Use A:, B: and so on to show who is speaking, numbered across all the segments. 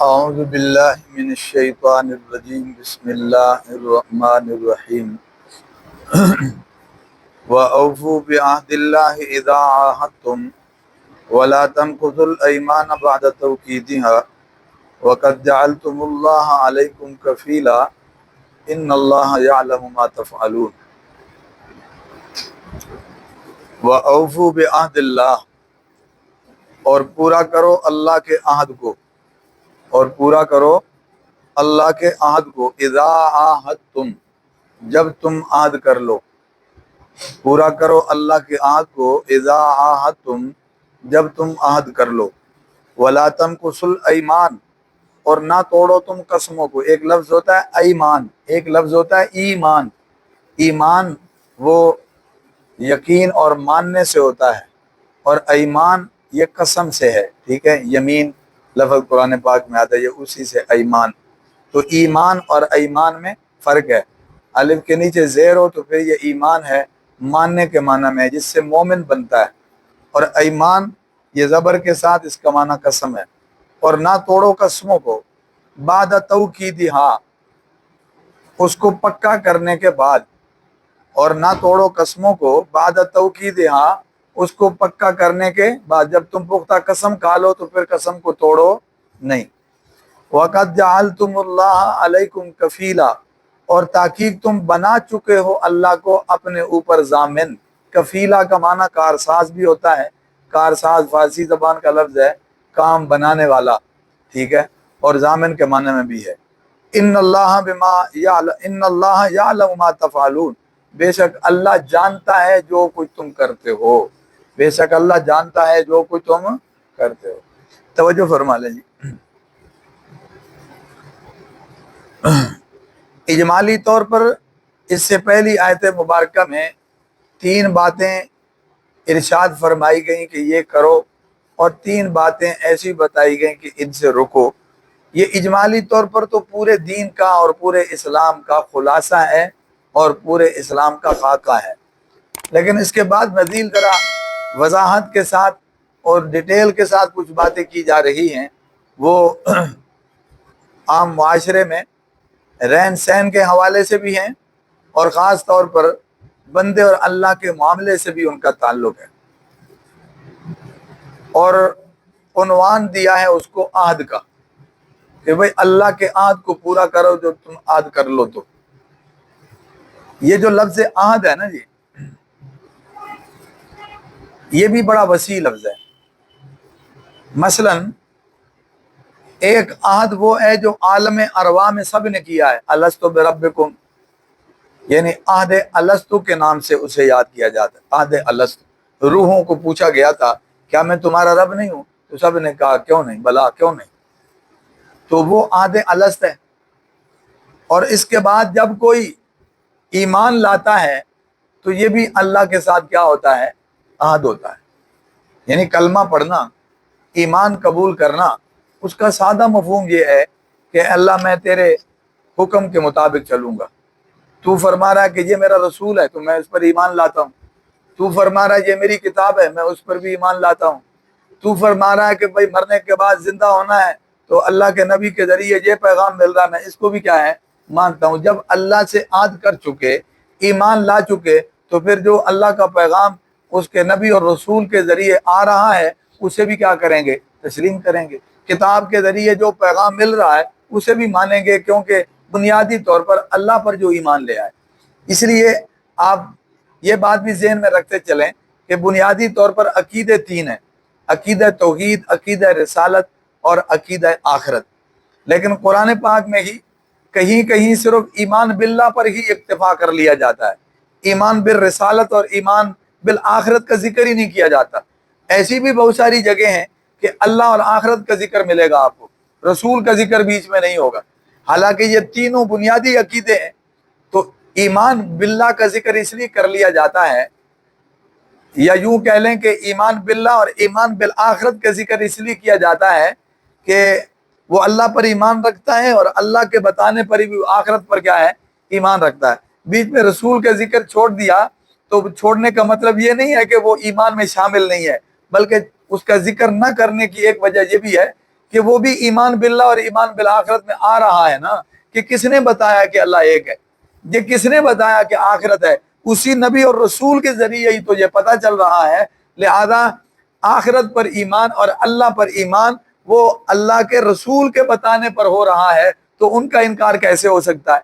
A: اعوذ باللہ من الشیطان الرجیم بسم اللہ الرحمن الرحیم وَأَوْفُوا بِعَهْدِ اللَّهِ إِذَا عَاهَدتُّمْ وَلَا تَنقُضُوا الْأَيْمَانَ بَعْدَ تَوْكِيدِهَا وَقَدْ جَعَلْتُمُ اللَّهَ عَلَيْكُمْ كَفِيلًا إِنَّ اللَّهَ يَعْلَمُ مَا تَفْعَلُونَ۔ وَأَوْفُوا بِعَهْدِ اللَّهِ، اور پورا کرو اللہ کے عہد کو، اور پورا کرو اللہ کے عہد کو، اذا عاہدتم، جب تم عہد کر لو، پورا کرو اللہ کے عہد کو، اذا عاہدتم، جب تم عہد کر لو، ولا تنقصوا الایمان، اور نہ توڑو تم قسموں کو۔ ایک لفظ ہوتا ہے ایمان، ایک لفظ ہوتا ہے ایمان۔ ایمان وہ یقین اور ماننے سے ہوتا ہے، اور ایمان یہ قسم سے ہے، ٹھیک ہے۔ یمین لفظ قرآن پاک میں آتا ہے، یہ اسی سے ایمان۔ تو ایمان اور ایمان میں فرق ہے۔ الف کے نیچے زیر ہو تو پھر یہ ایمان ہے، ماننے کے معنی میں، جس سے مومن بنتا ہے، اور ایمان یہ زبر کے ساتھ اس کا معنی قسم ہے۔ اور نہ توڑو قسموں کو، بعد توکیدہا، اس کو پکا کرنے کے بعد، اور نہ توڑو قسموں کو بعد توکیدہا، اس کو پکا کرنے کے بعد۔ جب تم پختہ قسم کھا لو تو پھر قسم کو توڑو نہیں۔ وَقَدْ جَعَلْتُمُ اللَّهَ عَلَيْكُمْ كَفِيلًا، اور تحقیق تم بنا چکے ہو اللہ کو اپنے اوپر ضامن۔ کفیلہ کا معنی کارساز بھی ہوتا ہے، کارساز فارسی زبان کا لفظ ہے، کام بنانے والا، ٹھیک ہے، اور ضامن کے معنی میں بھی ہے۔ ان اللہ یعلم ما تفعلون، بے شک اللہ جانتا ہے جو کچھ تم کرتے ہو، بے شک اللہ جانتا ہے جو کچھ تم کرتے ہو۔ توجہ فرما لیں جی۔ اجمالی طور پر اس سے پہلی آیت مبارکہ میں 3 باتیں ارشاد فرمائی گئیں کہ یہ کرو، اور 3 باتیں ایسی بتائی گئیں کہ ان سے رکو۔ یہ اجمالی طور پر تو پورے دین کا اور پورے اسلام کا خلاصہ ہے اور پورے اسلام کا خاکہ ہے، لیکن اس کے بعد مزید ذرا وضاحت کے ساتھ اور ڈیٹیل کے ساتھ کچھ باتیں کی جا رہی ہیں، وہ عام معاشرے میں رہن سہن کے حوالے سے بھی ہیں، اور خاص طور پر بندے اور اللہ کے معاملے سے بھی ان کا تعلق ہے۔ اور عنوان دیا ہے اس کو عہد کا، کہ بھئی اللہ کے عہد کو پورا کرو جو تم عہد کر لو۔ تو یہ جو لفظ عہد ہے نا جی، یہ بھی بڑا وسیع لفظ ہے۔ مثلاً ایک عہد وہ ہے جو عالم ارواح میں سب نے کیا ہے، الستو بربکم، یعنی عہد الستو کے نام سے اسے یاد کیا جاتا ہے۔ عہد الستو، روحوں کو پوچھا گیا تھا کیا میں تمہارا رب نہیں ہوں؟ تو سب نے کہا کیوں نہیں، بلا کیوں نہیں۔ تو وہ عہد الست ہے۔ اور اس کے بعد جب کوئی ایمان لاتا ہے تو یہ بھی اللہ کے ساتھ کیا ہوتا ہے؟ عہد ہوتا ہے۔ یعنی کلمہ پڑھنا، ایمان قبول کرنا، اس کا سادہ مفہوم یہ ہے کہ اللہ میں تیرے حکم کے مطابق چلوں گا، تو فرما رہا ہے کہ یہ میرا رسول ہے تو میں اس پر ایمان لاتا ہوں، تو فرما رہا ہے یہ میری کتاب ہے میں اس پر بھی ایمان لاتا ہوں، تو فرما رہا ہے کہ بھائی مرنے کے بعد زندہ ہونا ہے تو اللہ کے نبی کے ذریعے یہ پیغام مل رہا ہے، میں اس کو بھی کیا ہے؟ مانتا ہوں۔ جب اللہ سے عہد کر چکے، ایمان لا چکے، تو پھر جو اللہ کا پیغام اس کے نبی اور رسول کے ذریعے آ رہا ہے اسے بھی کیا کریں گے؟ تسلیم کریں گے۔ کتاب کے ذریعے جو پیغام مل رہا ہے اسے بھی مانیں گے، کیونکہ بنیادی طور پر اللہ پر جو ایمان لے آئے۔ اس لیے آپ یہ بات بھی ذہن میں رکھتے چلیں کہ بنیادی طور پر عقیدے 3 ہیں: عقیدہ توحید، عقیدہ رسالت اور عقیدہ آخرت۔ لیکن قرآن پاک میں ہی کہیں کہیں صرف ایمان باللہ پر ہی اکتفا کر لیا جاتا ہے، ایمان بالرسالت اور ایمان بالآخرت کا ذکر ہی نہیں کیا جاتا۔ ایسی بھی بہت ساری جگہ ہیں کہ اللہ اور آخرت کا ذکر ملے گا آپ کو، رسول کا ذکر بیچ میں نہیں ہوگا، حالانکہ یہ تینوں بنیادی عقیدے ہیں۔ تو ایمان باللہ کا ذکر اس لیے کر لیا جاتا ہے، یا یوں کہہ لیں کہ ایمان باللہ اور ایمان بالآخرت کا ذکر اس لیے کیا جاتا ہے کہ وہ اللہ پر ایمان رکھتا ہے اور اللہ کے بتانے پر ہی آخرت پر کیا ہے؟ ایمان رکھتا ہے۔ بیچ میں رسول کا ذکر چھوڑ دیا تو چھوڑنے کا مطلب یہ نہیں ہے کہ وہ ایمان میں شامل نہیں ہے، بلکہ اس کا ذکر نہ کرنے کی ایک وجہ یہ بھی ہے کہ وہ بھی ایمان باللہ اور ایمان بالآخرت میں آ رہا ہے نا، کہ کس نے بتایا کہ اللہ ایک ہے، یہ کس نے بتایا کہ آخرت ہے؟ اسی نبی اور رسول کے ذریعے ہی تو یہ پتہ چل رہا ہے۔ لہذا آخرت پر ایمان اور اللہ پر ایمان وہ اللہ کے رسول کے بتانے پر ہو رہا ہے، تو ان کا انکار کیسے ہو سکتا ہے؟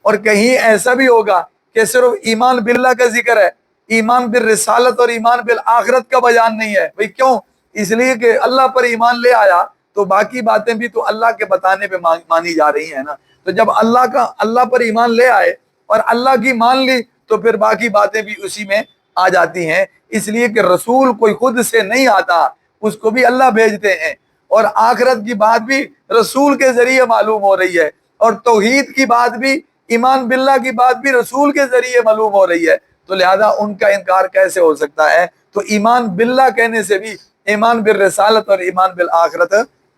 A: اور کہیں ایسا بھی ہوگا کہ صرف ایمان باللہ کا ذکر ہے، ایمان بالرسالت اور ایمان بالآخرت کا بیان نہیں ہے؟ بھئی کیوں؟ اس لیے کہ اللہ پر ایمان لے آیا تو باقی باتیں بھی تو اللہ کے بتانے پہ مانی جا رہی ہیں نا۔ تو جب اللہ پر ایمان لے آئے اور اللہ کی مان لی تو پھر باقی باتیں بھی اسی میں آ جاتی ہیں، اس لیے کہ رسول کوئی خود سے نہیں آتا، اس کو بھی اللہ bھیجتے ہیں، اور آخرت کی بات بھی رسول کے ذریعے معلوم ہو رہی ہے، اور توحید کی بات بھی، ایمان باللہ کی بات بھی رسول کے ذریعے معلوم ہو رہی ہے، تو لہذا ان کا انکار کیسے ہو سکتا ہے؟ تو ایمان باللہ کہنے سے بھی ایمان بالرسالت اور ایمان بالآخرت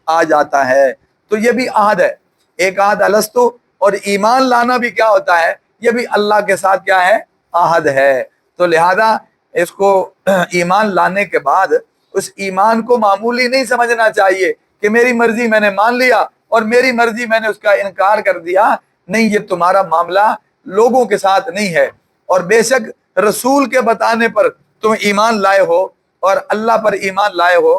A: آ جاتا ہے۔ تو یہ بھی عہد ہے، ایک عہد الستو، اور ایمان لانا بھی کیا ہوتا ہے؟ یہ بھی اللہ کے ساتھ کیا ہے؟ عہد ہے۔ تو لہذا اس کو ایمان لانے کے بعد اس ایمان کو معمولی نہیں سمجھنا چاہیے کہ میری مرضی میں نے مان لیا اور میری مرضی میں نے اس کا انکار کر دیا۔ نہیں، یہ تمہارا معاملہ لوگوں کے ساتھ نہیں ہے، اور بے شک رسول کے بتانے پر تم ایمان لائے ہو اور اللہ پر ایمان لائے ہو،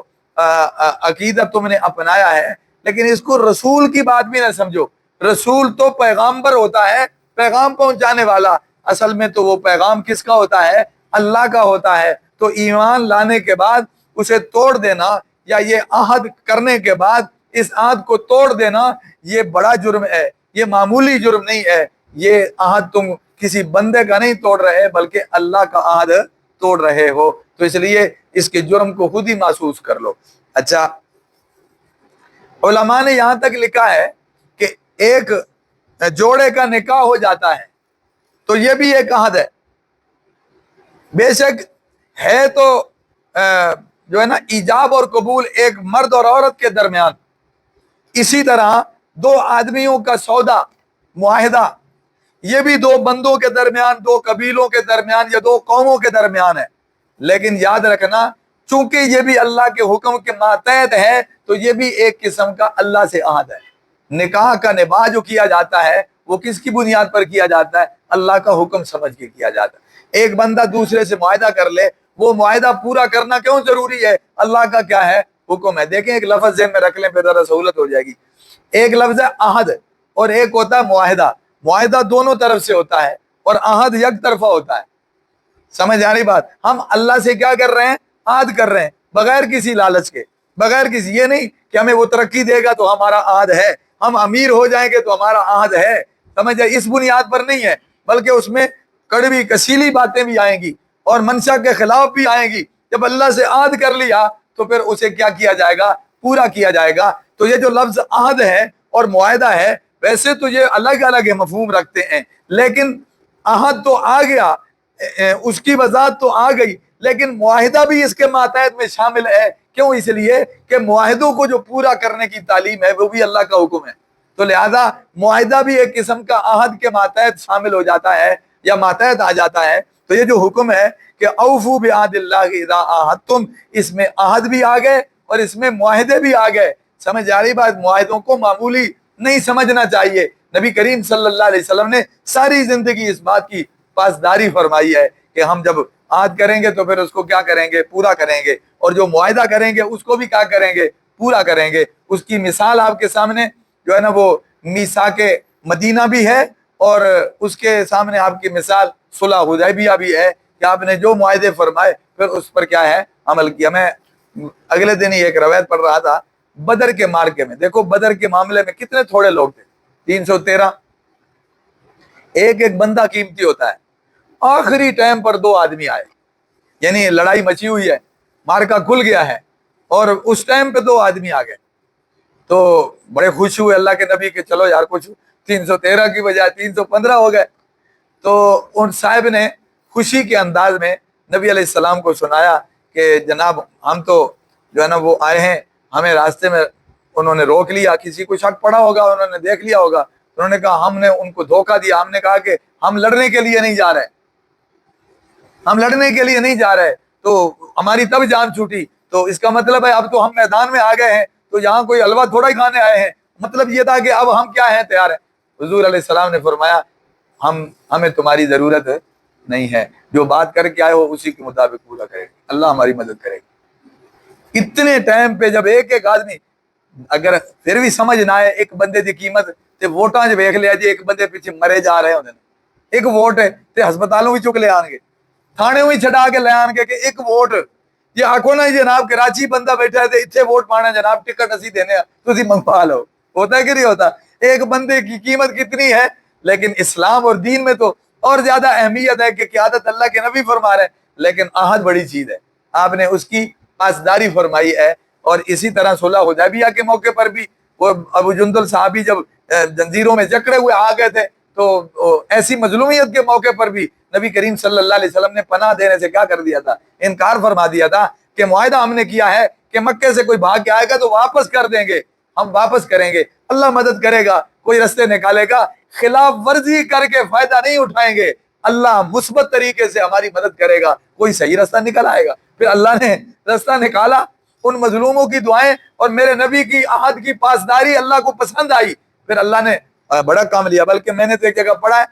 A: عقیدہ تم نے اپنایا ہے، لیکن اس کو رسول کی بات بھی نہ سمجھو۔ رسول تو پیغامبر ہوتا ہے، پیغام پہنچانے والا، اصل میں تو وہ پیغام کس کا ہوتا ہے؟ اللہ کا ہوتا ہے۔ تو ایمان لانے کے بعد اسے توڑ دینا، یا یہ عہد کرنے کے بعد اس عہد کو توڑ دینا، یہ بڑا جرم ہے، یہ معمولی جرم نہیں ہے۔ یہ عہد تم کسی بندے کا نہیں توڑ رہے بلکہ اللہ کا عہد توڑ رہے ہو، تو اس لیے اس کے جرم کو خود ہی محسوس کر لو۔ اچھا، علماء نے یہاں تک لکھا ہے کہ ایک جوڑے کا نکاح ہو جاتا ہے تو یہ بھی ایک عہد ہے، بے شک ہے تو جو ہے نا ایجاب اور قبول ایک مرد اور عورت کے درمیان، اسی طرح دو آدمیوں کا سودا، معاہدہ، یہ بھی دو بندوں کے درمیان، دو قبیلوں کے درمیان یا دو قوموں کے درمیان ہے۔ لیکن یاد رکھنا، چونکہ یہ بھی اللہ کے حکم کے ماتحت ہے تو یہ بھی ایک قسم کا اللہ سے عہد ہے۔ نکاح کا نباہ جو کیا جاتا ہے وہ کس کی بنیاد پر کیا جاتا ہے؟ اللہ کا حکم سمجھ کے کیا جاتا ہے۔ ایک بندہ دوسرے سے معاہدہ کر لے، وہ معاہدہ پورا کرنا کیوں ضروری ہے؟ اللہ کا کیا ہے؟ حکم ہے۔ دیکھیں ایک لفظ ذہن میں رکھ لیں پھر ذرا سہولت ہو جائے گی۔ ایک لفظ ہے عہد اور ایک ہوتا ہے معاہدہ۔ معاہدہ دونوں طرف سے ہوتا ہے اور عہد یک طرفہ ہوتا ہے۔ سمجھ آ رہی بات؟ ہم اللہ سے کیا کر رہے ہیں؟ عہد کر رہے ہیں، بغیر کسی لالچ کے، بغیر کسی، یہ نہیں کہ ہمیں وہ ترقی دے گا تو ہمارا عہد ہے، ہم امیر ہو جائیں گے تو ہمارا عہد ہے، سمجھ آئے؟ اس بنیاد پر نہیں ہے، بلکہ اس میں کڑوی کسیلی باتیں بھی آئیں گی اور منشا کے خلاف بھی آئیں گی۔ جب اللہ سے عہد کر لیا تو پھر اسے کیا کیا جائے گا؟ پورا کیا جائے گا۔ تو یہ جو لفظ عہد ہے اور معاہدہ ہے، ویسے تو یہ الگ الگ مفہوم رکھتے ہیں، لیکن عہد تو آ گیا، اس کی وضاحت تو آ گئی، لیکن معاہدہ بھی اس کے ماتحت میں شامل ہے۔ کیوں؟ اس لیے کہ معاہدوں کو جو پورا کرنے کی تعلیم ہے وہ بھی اللہ کا حکم ہے، تو لہذا معاہدہ بھی ایک قسم کا عہد کے ماتحت شامل ہو جاتا ہے یا ماتحت آ جاتا ہے۔ تو یہ جو حکم ہے کہ اوفو بعہد اللہ اذا عاہدتم، اس میں عہد بھی آ گئے اور اس میں معاہدے بھی آ گئے۔ سمجھ آ رہی بات؟ معاہدوں کو معمولی نہیں سمجھنا چاہیے۔ نبی کریم صلی اللہ علیہ وسلم نے ساری زندگی اس بات کی پاسداری فرمائی ہے کہ ہم جب عہد کریں گے تو پھر اس کو کیا کریں گے؟ پورا کریں گے، اور جو معاہدہ کریں گے اس کو بھی کیا کریں گے؟ پورا کریں گے۔ اس کی مثال آپ کے سامنے جو ہے نا وہ میثاق مدینہ بھی ہے، اور اس کے سامنے آپ کی مثال صلح حدیبیہ بھی ہے کہ آپ نے جو معاہدے فرمائے پھر اس پر کیا ہے؟ عمل کیا۔ میں اگلے دن ہی ایک روایت پڑھ رہا تھا، بدر کے مارکے میں، دیکھو بدر کے معاملے میں کتنے تھوڑے لوگ تھے، 313، ایک بندہ قیمتی ہوتا ہے۔ آخری ٹائم پر دو آدمی آئے، یعنی لڑائی مچی ہوئی ہے، مارکا کھل گیا ہے، اور اس ٹائم پہ دو آدمی آ گئے تو بڑے خوش ہوئے اللہ کے نبی کہ چلو یار کچھ 313 کی بجائے 315 ہو گئے۔ تو ان صاحب نے خوشی کے انداز میں نبی علیہ السلام کو سنایا کہ جناب ہم تو جو ہے نا وہ آئے ہیں، ہمیں راستے میں انہوں نے روک لیا، کسی کو شک پڑا ہوگا، انہوں نے دیکھ لیا ہوگا، انہوں نے کہا ہم نے ان کو دھوکہ دیا، ہم نے کہا کہ ہم لڑنے کے لیے نہیں جا رہے، ہم لڑنے کے لیے نہیں جا رہے، تو ہماری تب جان چھوٹی، تو اس کا مطلب ہے اب تو ہم میدان میں آ گئے ہیں تو یہاں کوئی حلوہ تھوڑا ہی کھانے آئے ہیں، مطلب یہ تھا کہ اب ہم کیا ہیں، تیار ہیں۔ حضور علیہ السلام نے فرمایا ہمیں تمہاری ضرورت نہیں ہے، جو بات کر کے آئے ہو اسی کے مطابق پورا کرے گا، اللہ ہماری مدد کرے گا۔ اتنے ٹائم پہ جب ایک ایک آدمی اگر پھر بھی سمجھ نہ آئے ایک بندے دی قیمت تے ووٹاں جو ویکھ لیا جی ایک بندے پیچھے مرے جا رہے ہوندے نے، ایک ووٹ ہے تے ہسپتالوں بھی چک لے آن گے، تھانے بھی چھڈا کے لے آن گے کہ ایک ووٹ، یہ آکھو نا جناب کراچی بندہ بیٹھا ہے تے اتنے ووٹ پانا جناب ٹکٹ اسی دینے تسی منگوا لو، ہوتا ہے کہ نہیں ہوتا؟ ایک بندے کی قیمت کتنی ہے، لیکن اسلام اور دین میں تو اور زیادہ اہمیت ہے کہ قیادت اللہ کے نبی فرما رہے ہیں، لیکن عہد بڑی چیز ہے، آپ نے اس کی پاسداری فرمائی ہے۔ اور اسی طرح صلح حدیبیہ کے موقع پر بھی وہ ابو جندل صحابی جب زنجیروں میں جکڑے ہوئے آ گئے تھے تو ایسی مظلومیت کے موقع پر بھی نبی کریم صلی اللہ علیہ وسلم نے پناہ دینے سے کیا کر دیا تھا، انکار فرما دیا تھا کہ معاہدہ ہم نے کیا ہے کہ مکے سے کوئی بھاگ کے آئے گا تو واپس کر دیں گے، ہم واپس کریں گے، اللہ مدد کرے گا، کوئی رستے نکالے گا، خلاف ورزی کر کے فائدہ نہیں اٹھائیں گے، اللہ مثبت طریقے سے ہماری مدد کرے گا، کوئی صحیح رستہ نکل آئے گا۔ پھر اللہ نے رستہ نکالا، ان مظلوموں کی دعائیں اور میرے نبی کی عہد کی پاسداری اللہ کو پسند آئی، پھر اللہ نے بڑا کام لیا۔ بلکہ میں نے تو ایک جگہ پڑھا ہے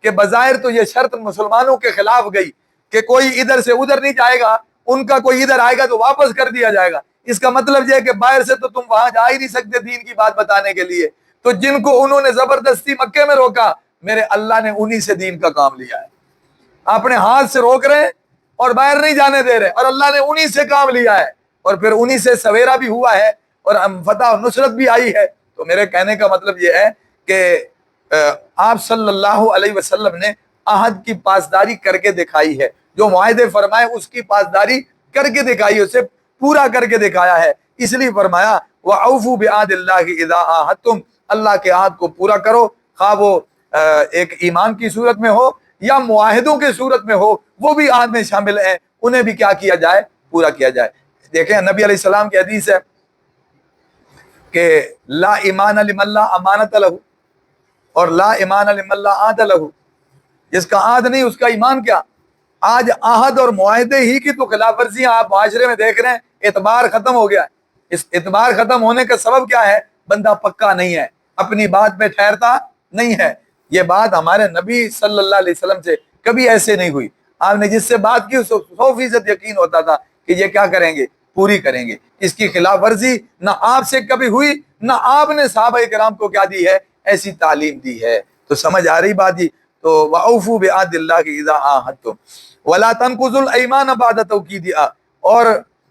A: کہ بظاہر تو یہ شرط مسلمانوں کے خلاف گئی کہ کوئی ادھر سے ادھر نہیں جائے گا، ان کا کوئی ادھر آئے گا تو واپس کر دیا جائے گا۔ اس کا مطلب یہ ہے کہ باہر سے تو تم وہاں جا ہی نہیں سکتے دین کی بات بتانے کے لیے، تو جن کو انہوں نے زبردستی مکے میں روکا، میرے اللہ نے انہی سے دین کا کام لیا ہے، اپنے ہاتھ سے روک رہے ہیں اور باہر نہیں جانے دے رہے، اور اللہ نے انہی سے کام لیا ہے، اور پھر انہی سے سویرا بھی ہوا ہے اور فتح اور نصرت بھی آئی ہے۔ تو میرے کہنے کا مطلب یہ ہے کہ آپ صلی اللہ علیہ وسلم نے عہد کی پاسداری کر کے دکھائی ہے، جو معاہدے فرمائے اس کی پاسداری کر کے دکھائی، اسے پورا کر کے دکھایا ہے۔ اس لیے فرمایا وَأَوْفُوا بِعَهْدِ اللَّهِ إِذَا عَاهَدتُّمْ، اللہ کے عہد کو پورا کرو، خواہ وہ ایک ایمان کی صورت میں ہو یا معاہدوں کے صورت میں ہو، وہ بھی عہد میں شامل ہیں، انہیں بھی کیا کیا جائے، پورا کیا جائے۔ دیکھیں نبی علیہ السلام کی حدیث ہے کہ لا ایمان لمن لا امانت لہ، اور لا ایمان لمن لا عہد لہ، جس کا عہد نہیں اس کا ایمان کیا۔ آج عہد اور معاہدے ہی کی تو خلاف ورزیاں آپ معاشرے میں دیکھ رہے ہیں، اعتبار ختم ہو گیا ہے۔ اس اعتبار ختم ہونے کا سبب کیا ہے؟ بندہ پکا نہیں ہے، اپنی بات پہ ٹھہرتا نہیں ہے۔ یہ بات ہمارے نبی صلی اللہ علیہ وسلم سے کبھی ایسے نہیں ہوئی، آپ نے جس سے بات کی 100% یقین ہوتا تھا کہ یہ کیا کریں گے، پوری کریں گے۔ اس کی خلاف ورزی نہ آپ سے کبھی ہوئی، نہ آپ نے صحابہ کرام کو کیا دی ہے، ایسی تعلیم دی ہے۔ تو سمجھ آ رہی بات جی؟ تو وَأَوْفُوا بِعَهْدِ اللَّهِ إِذَا عَاهَدتُّمْ وَلَا تَنقُضُوا الْأَيْمَانَ بَعْدَ تَوْكِيدِهَا، اور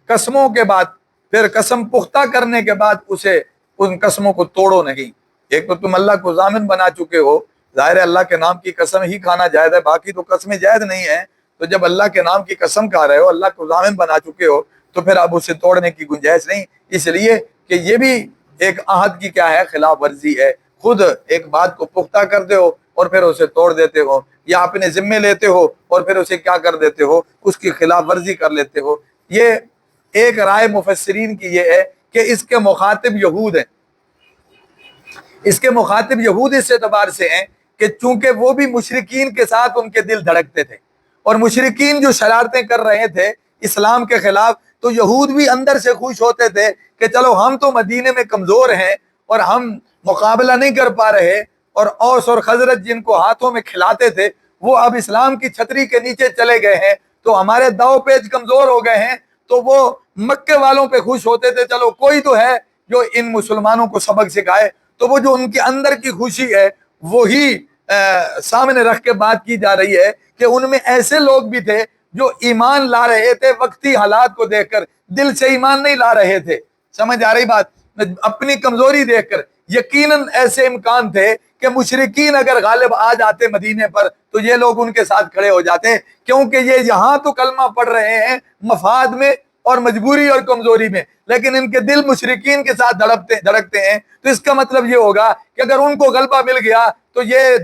A: قسموں کے بعد، پھر قسم پختہ کرنے کے بعد اسے ان قسموں کو توڑو نہیں۔ ایک تو تم اللہ کو ضامن بنا چکے ہو، ظاہر ہے اللہ کے نام کی قسم ہی کھانا جائز ہے، باقی تو قسمیں جائز نہیں ہیں، تو جب اللہ کے نام کی قسم کھا رہے ہو، اللہ کو ضامن بنا چکے ہو، تو پھر اب اسے توڑنے کی گنجائش نہیں، اس لیے کہ یہ بھی ایک عہد کی کیا ہے، خلاف ورزی ہے۔ خود ایک بات کو پختہ کرتے ہو اور پھر اسے توڑ دیتے ہو، یا اپنے ذمے لیتے ہو اور پھر اسے کیا کر دیتے ہو، اس کی خلاف ورزی کر لیتے ہو۔ یہ ایک رائے مفسرین کی یہ ہے کہ اس کے مخاطب یہود ہیں، اس کے مخاطب یہود اس اعتبار سے ہیں کہ چونکہ وہ بھی مشرکین کے ساتھ ان کے دل دھڑکتے تھے، اور مشرکین جو شرارتیں کر رہے تھے اسلام کے خلاف، تو یہود بھی اندر سے خوش ہوتے تھے کہ چلو ہم تو مدینے میں کمزور ہیں اور ہم مقابلہ نہیں کر پا رہے، اور اوس اور خزرج جن کو ہاتھوں میں کھلاتے تھے وہ اب اسلام کی چھتری کے نیچے چلے گئے ہیں، تو ہمارے داؤ پیچ کمزور ہو گئے ہیں، تو وہ مکے والوں پہ خوش ہوتے تھے، چلو کوئی تو ہے جو ان مسلمانوں کو سبق سکھائے۔ تو وہ جو ان کے اندر کی خوشی ہے وہی سامنے رکھ کے بات کی جا رہی ہے کہ ان میں ایسے لوگ بھی تھے جو ایمان لا رہے تھے، وقتی حالات کو دیکھ کر دل سے ایمان نہیں لا رہے تھے۔ سمجھ آ رہی بات؟ اپنی کمزوری دیکھ کر یقیناً ایسے امکان تھے کہ مشرکین اگر غالب آ جاتے مدینے پر تو یہ لوگ ان کے ساتھ کھڑے ہو جاتے، کیونکہ یہ یہاں تو کلمہ پڑھ رہے ہیں مفاد میں اور مجبوری اور کمزوری میں، لیکن ان کے دل مشرکین کے ساتھ دھڑکتے ہیں، تو اس کا مطلب یہ ہوگا کہ اگر ان کو غلبہ مل گیا تو یہ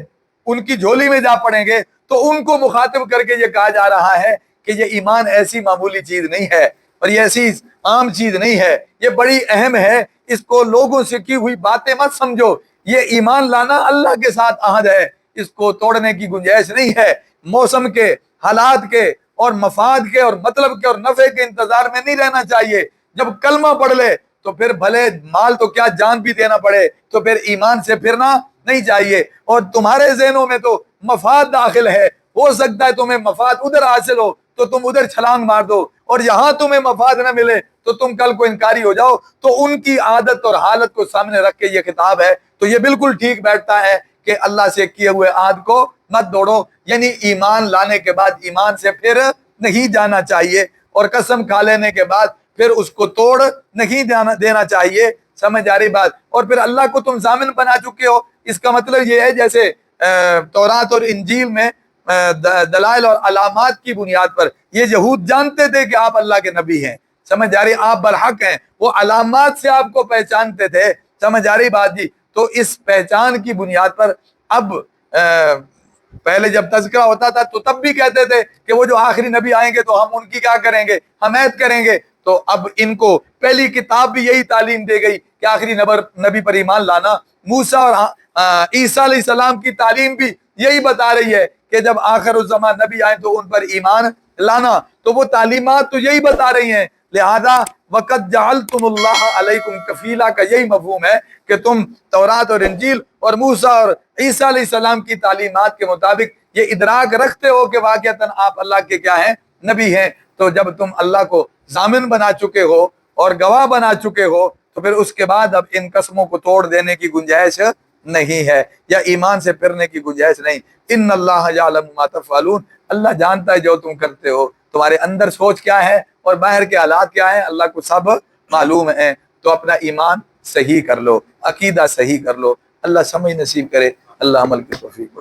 A: ان کی جھولی میں جا پڑیں گے۔ تو ان کو مخاطب کر کے یہ کہا جا رہا ہے کہ یہ ایمان ایسی معمولی چیز نہیں ہے، اور یہ ایسی عام چیز نہیں ہے، یہ بڑی اہم ہے، اس کو لوگوں سے کی ہوئی باتیں مت سمجھو، یہ ایمان لانا اللہ کے ساتھ عہد ہے، اس کو توڑنے کی گنجائش نہیں ہے۔ موسم کے، حالات کے اور مفاد کے اور مطلب کے اور نفع کے انتظار میں نہیں رہنا چاہیے، جب کلمہ پڑھ لے تو پھر بھلے مال تو کیا جان بھی دینا پڑے تو پھر ایمان سے پھرنا نہیں چاہیے. اور تمہارے ذہنوں میں تو مفاد داخل ہے, ہو سکتا ہے تمہیں مفاد ادھر حاصل ہو تو تم ادھر چھلانگ مار دو, اور یہاں تمہیں مفاد نہ ملے تو تم کل کو انکاری ہو جاؤ. تو ان کی عادت اور حالت کو سامنے رکھ کے یہ خطاب ہے. تو یہ بالکل ٹھیک بیٹھتا ہے کہ اللہ سے کیے ہوئے عہد کو مت دوڑو, یعنی ایمان لانے کے بعد ایمان سے پھر نہیں جانا چاہیے, اور قسم کھا لینے کے بعد پھر اس کو توڑ نہیں دینا چاہیے. سمجھ آ رہی بات؟ اور پھر اللہ کو تم ضامن بنا چکے ہو. اس کا مطلب یہ ہے جیسے تورات اور انجیل میں دلائل اور علامات کی بنیاد پر یہ یہود جانتے تھے کہ آپ اللہ کے نبی ہیں. سمجھ آ رہی, آپ برحق ہیں, وہ علامات سے آپ کو پہچانتے تھے. سمجھ آ رہی بات جی؟ تو اس پہچان کی بنیاد پر اب پہلے جب تذکرہ ہوتا تھا تو تب بھی کہتے تھے کہ وہ جو آخری نبی آئیں گے تو ہم ان کی کیا کریں گے, حمایت کریں گے. تو اب ان کو پہلی کتاب بھی یہی تعلیم دے گئی کہ آخری نبی پر ایمان لانا. موسیٰ اور عیسیٰ علیہ السلام کی تعلیم بھی یہی بتا رہی ہے کہ جب آخر الزمان نبی آئیں تو ان پر ایمان لانا. تو وہ تعلیمات تو یہی بتا رہی ہیں. لہذا وقت جعلتم اللہ علیکم کفیلا کا یہی مفہوم ہے کہ تم تورات اور انجیل اور موسیٰ اور عیسیٰ علیہ السلام کی تعلیمات کے مطابق یہ ادراک رکھتے ہو کہ واقعتاً آپ اللہ کے کیا ہیں, نبی ہیں. تو جب تم اللہ کو ضامن بنا چکے ہو اور گواہ بنا چکے ہو تو پھر اس کے بعد اب ان قسموں کو توڑ دینے کی گنجائش نہیں ہے, یا ایمان سے پھرنے کی گنجائش نہیں. ان اللہ یعلم ما تفعلون, اللہ جانتا ہے جو تم کرتے ہو. تمہارے اندر سوچ کیا ہے اور باہر کے حالات کیا ہیں اللہ کو سب معلوم ہیں. تو اپنا ایمان صحیح کر لو, عقیدہ صحیح کر لو. اللہ سمجھ نصیب کرے, اللہ عمل کی توفیق.